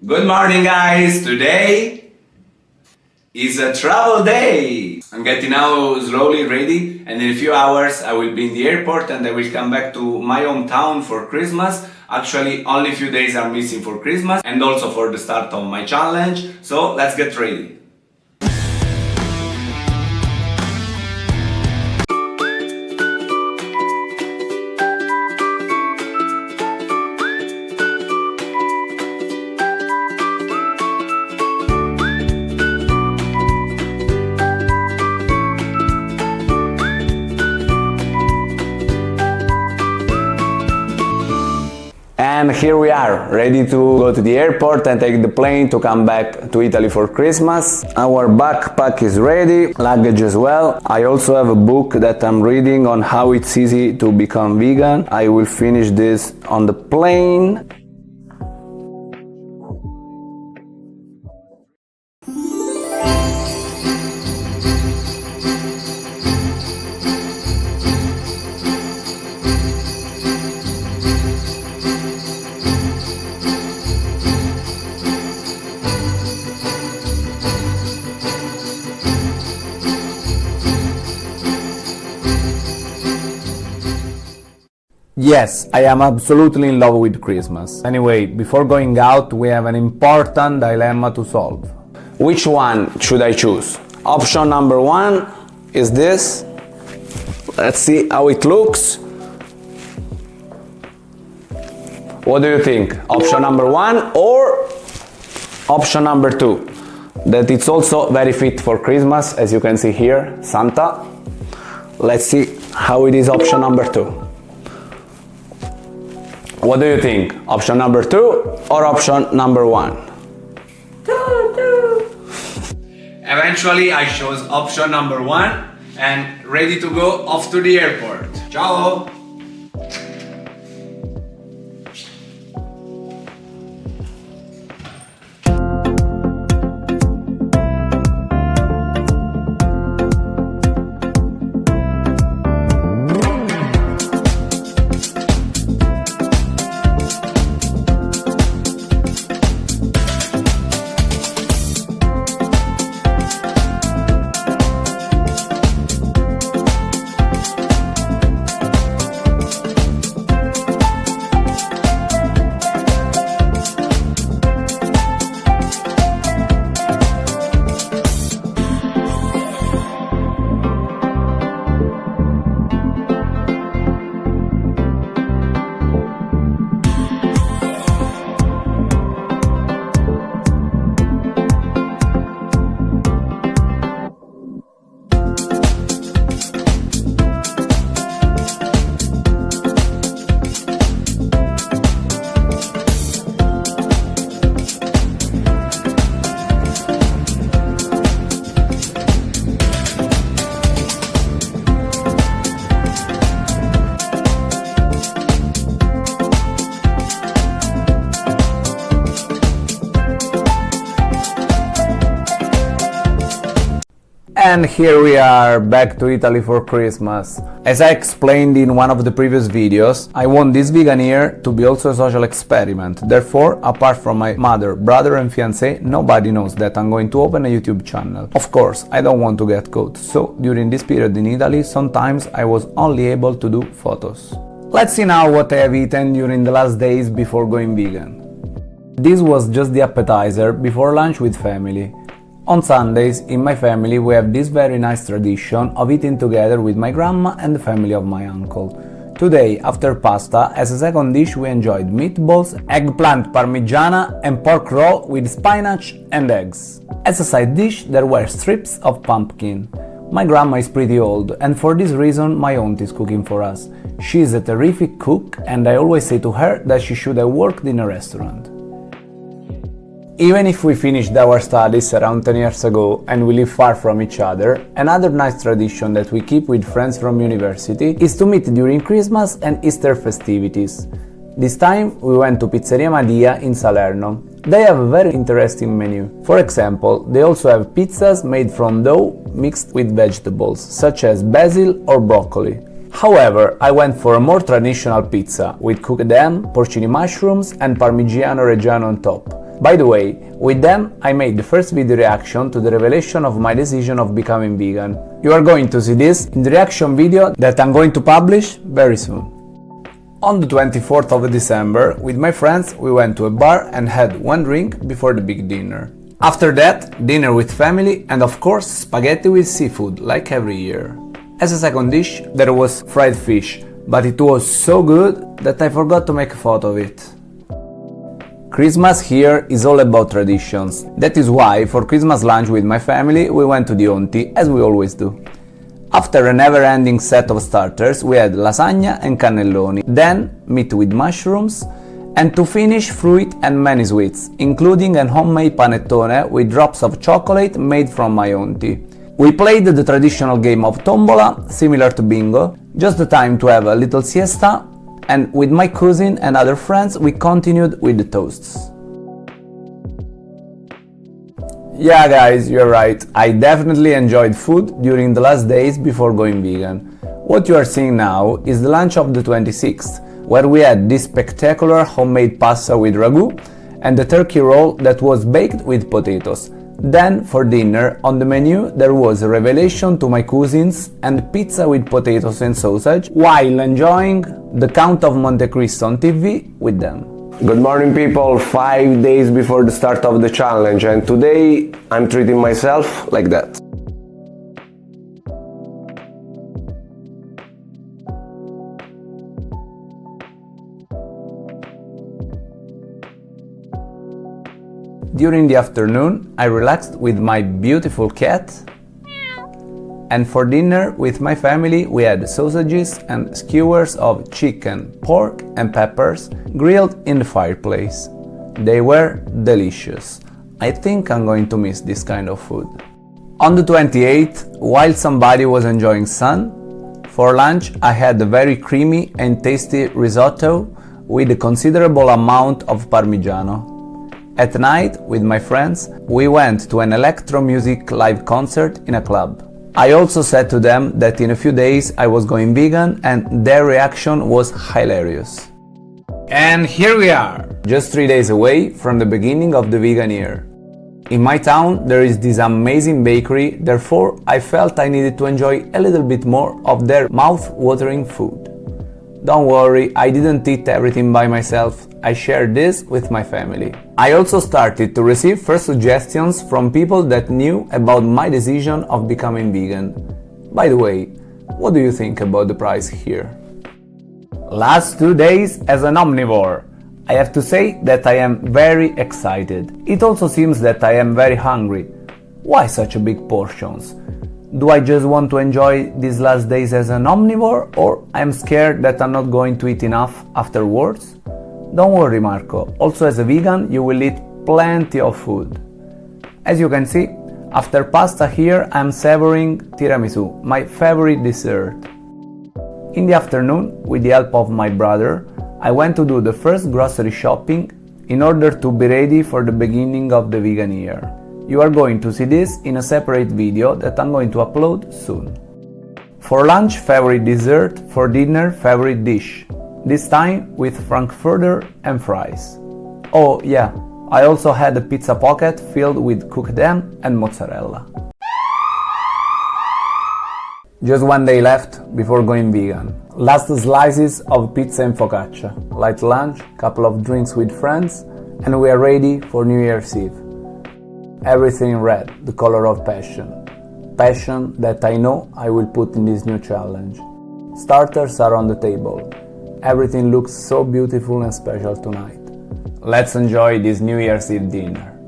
Good morning, guys! Today is a travel day! I'm getting now slowly ready, and in a few hours I will be in the airport and I will come back to my hometown for Christmas. Actually, only a few days are missing for Christmas and also for the start of my challenge, so let's get ready. And here we are, ready to go to the airport and take the plane to come back to Italy for Christmas. Our backpack is ready, luggage as well. I also have a book that I'm reading on how it's easy to become vegan. I will finish this on the plane. Yes, I am absolutely in love with Christmas. Anyway, before going out, we have an important dilemma to solve. Which one should I choose? Option number one is this. Let's see how it looks. What do you think? Option number one or option number two? That it's also very fit for Christmas, as you can see here, Santa. Let's see how it is option number two. What do you think? Option number two or option number one? Two. Eventually I chose option number one and ready to go off to the airport. Ciao! And here we are, back to Italy for Christmas. As I explained in one of the previous videos, I want this vegan year to be also a social experiment. Therefore, apart from my mother, brother and fiancé, nobody knows that I'm going to open a YouTube channel. Of course, I don't want to get caught, so during this period in Italy, sometimes I was only able to do photos. Let's see now what I have eaten during the last days before going vegan. This was just the appetizer before lunch with family. On Sundays, in my family, we have this very nice tradition of eating together with my grandma and the family of my uncle. Today, after pasta, as a second dish we enjoyed meatballs, eggplant parmigiana and pork roll with spinach and eggs. As a side dish, there were strips of pumpkin. My grandma is pretty old, and for this reason my aunt is cooking for us. She is a terrific cook, and I always say to her that she should have worked in a restaurant. Even if we finished our studies around 10 years ago and we live far from each other, another nice tradition that we keep with friends from university is to meet during Christmas and Easter festivities. This time we went to Pizzeria Madia in Salerno. They have a very interesting menu. For example, they also have pizzas made from dough mixed with vegetables, such as basil or broccoli. However, I went for a more traditional pizza with cooked ham, porcini mushrooms and Parmigiano Reggiano on top. By the way, with them I made the first video reaction to the revelation of my decision of becoming vegan. You are going to see this in the reaction video that I'm going to publish very soon. On the 24th of December, with my friends, we went to a bar and had one drink before the big dinner. After that, dinner with family and of course spaghetti with seafood, like every year. As a second dish, there was fried fish, but it was so good that I forgot to make a photo of it. Christmas here is all about traditions. That is why for Christmas lunch with my family we went to the Onti, as we always do. After a never-ending set of starters we had lasagna and cannelloni, then meat with mushrooms, and to finish fruit and many sweets, including a homemade panettone with drops of chocolate made from my Onti. We played the traditional game of tombola, similar to bingo, just the time to have a little siesta, and with my cousin and other friends we continued with the toasts. Yeah guys, you're right, I definitely enjoyed food during the last days before going vegan. What you are seeing now is the lunch of the 26th, where we had this spectacular homemade pasta with ragu and the turkey roll that was baked with potatoes. Then, for dinner, on the menu there was a revelation to my cousins and pizza with potatoes and sausage, while enjoying the Count of Monte Cristo on TV with them. Good morning people, 5 days before the start of the challenge, and today I'm treating myself like that. During the afternoon, I relaxed with my beautiful cat, and for dinner with my family we had sausages and skewers of chicken, pork and peppers grilled in the fireplace. They were delicious. I think I'm going to miss this kind of food. On the 28th, while somebody was enjoying sun, for lunch I had a very creamy and tasty risotto with a considerable amount of parmigiano. At night, with my friends, we went to an electro music live concert in a club. I also said to them that in a few days I was going vegan, and their reaction was hilarious. And here we are, just 3 days away from the beginning of the vegan year. In my town there is this amazing bakery, therefore I felt I needed to enjoy a little bit more of their mouth-watering food. Don't worry, I didn't eat everything by myself, I shared this with my family. I also started to receive first suggestions from people that knew about my decision of becoming vegan. By the way, what do you think about the price here? Last 2 days as an omnivore. I have to say that I am very excited. It also seems that I am very hungry. Why such big portions? Do I just want to enjoy these last days as an omnivore, or I'm scared that I'm not going to eat enough afterwards? Don't worry Marco, also as a vegan you will eat plenty of food. As you can see, after pasta here I'm savoring tiramisu, my favorite dessert. In the afternoon, with the help of my brother, I went to do the first grocery shopping in order to be ready for the beginning of the vegan year. You are going to see this in a separate video that I'm going to upload soon. For lunch, favorite dessert, for dinner, favorite dish. This time with frankfurter and fries. Oh yeah, I also had a pizza pocket filled with cooked ham and mozzarella. Just 1 day left before going vegan. Last slices of pizza and focaccia, light lunch, couple of drinks with friends, and we are ready for New Year's Eve. Everything red, the color of passion. Passion that I know I will put in this new challenge. Starters are on the table. Everything looks so beautiful and special tonight. Let's enjoy this New Year's Eve dinner.